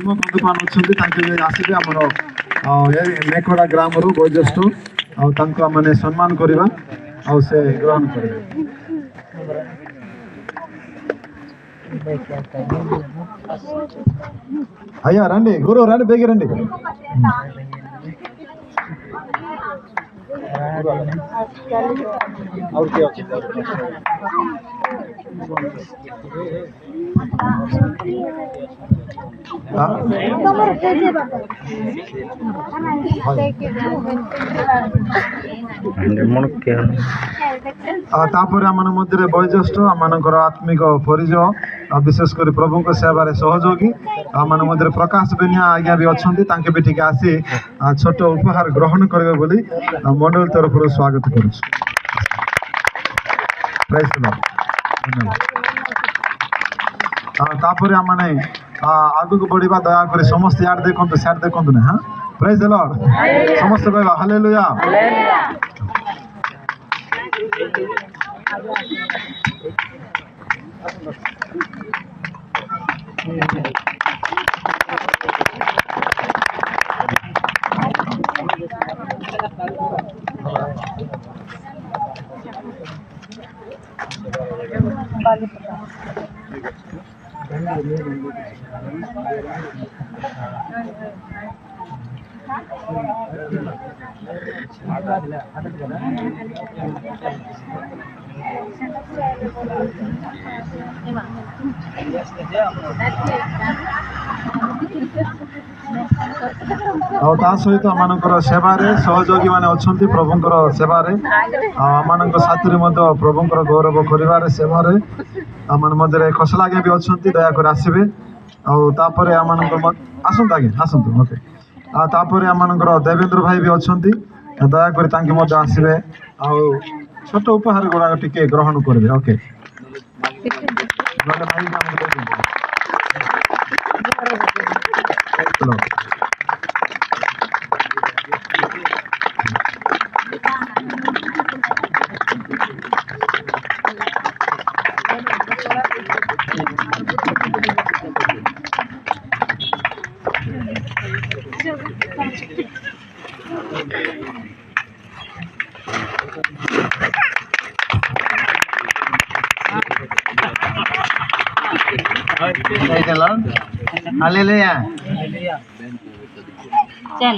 ବନ୍ଧୁମାନେ ଅଛନ୍ତି ତାଙ୍କେ ଆସିବେ ଆମର ମେକଡ଼ା ଗ୍ରାମରୁ ବୟୋଜ୍ୟେଷ୍ଠ ଆଉ ତାଙ୍କୁ ଆମେ ସମ୍ମାନ କରିବା ଆଉ ସେ ଗ୍ରହଣ କରିବେ। అయ్యా రండి గురు రండి బేగి రండి ତାପରେ ଆମ ମଧ୍ୟରେ ବୟୋଜ୍ୟେଷ୍ଠ ଆମମାନଙ୍କର ଆତ୍ମିକ ପରିଚୟ ବିଶେଷ କରି ପ୍ରଭୁଙ୍କ ସେବାରେ ସହଯୋଗୀ ଆମ ମଧ୍ୟରେ ପ୍ରକାଶ ବେନିଆ ଆଜ୍ଞା ବି ଅଛନ୍ତି ତାଙ୍କେ ବି ଟିକେ ଆସି ଛୋଟ ଉପହାର ଗ୍ରହଣ କରିବେ ବୋଲି ମଣ୍ଡଳୀ ତରଫରୁ ସ୍ୱାଗତ କରୁଛୁ। ତାପରେ ଆମେ ଆଗକୁ ବଢିବା ଦୟାକରି ସମସ୍ତେ ଇଆଡେ ଦେଖନ୍ତୁ ସିଆଡେ ଦେଖନ୍ତୁ ନା। ପ୍ରେଜ୍ ଦ ଲର୍ଡ ସମସ୍ତେ କହିବା ହାଲେଲୁୟା। ଆଉ ତା ସହିତ ଆମମାନଙ୍କର ସେବାରେ ସହଯୋଗୀ ମାନେ ଅଛନ୍ତି ପ୍ରଭୁଙ୍କର ସେବାରେ ଆଉ ଆମମାନଙ୍କ ସାଥିରେ ମଧ୍ୟ ପ୍ରଭୁଙ୍କର ଗୌରବ କରିବାରେ ସେବାରେ ଆମ ମଧ୍ୟରେ ଖସଲା ଆଜ୍ଞା ବି ଅଛନ୍ତି ଦୟାକରି ଆସିବେ। ଆଉ ତାପରେ ଆମମାନଙ୍କ ଆସନ୍ତୁ ଆଜ୍ଞା ଆସନ୍ତୁ ଓକେ। ଆଉ ତାପରେ ଆମମାନଙ୍କର ଦେବେନ୍ଦ୍ର ଭାଇ ବି ଅଛନ୍ତି ଦୟାକରି ତାଙ୍କେ ମଧ୍ୟ ଆସିବେ ଆଉ ଛୋଟ ଉପହାର ଗୁଡ଼ାକ ଟିକେ ଗ୍ରହଣ କରିବେ। Okay hallelujah. चल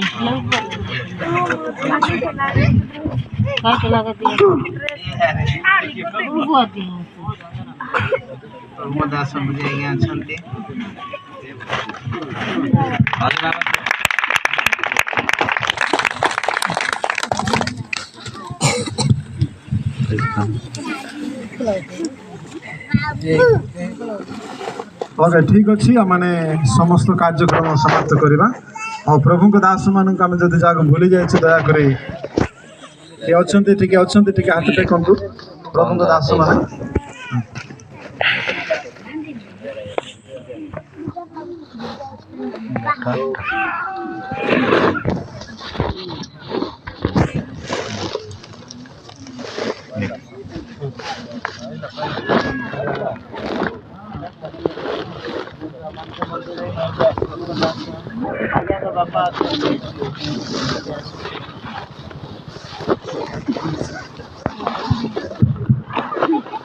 ओके ठीक अच्छे आम समस्त कार्यक्रम समाप्त करवा और प्रभु दास मान आम जब जहाँ भूली जाए दयाकोर टे हाथ टेकु प्रभु दास मान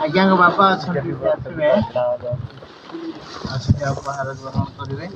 आज्ञा को बापा उपहार ग्रहण करेंगे।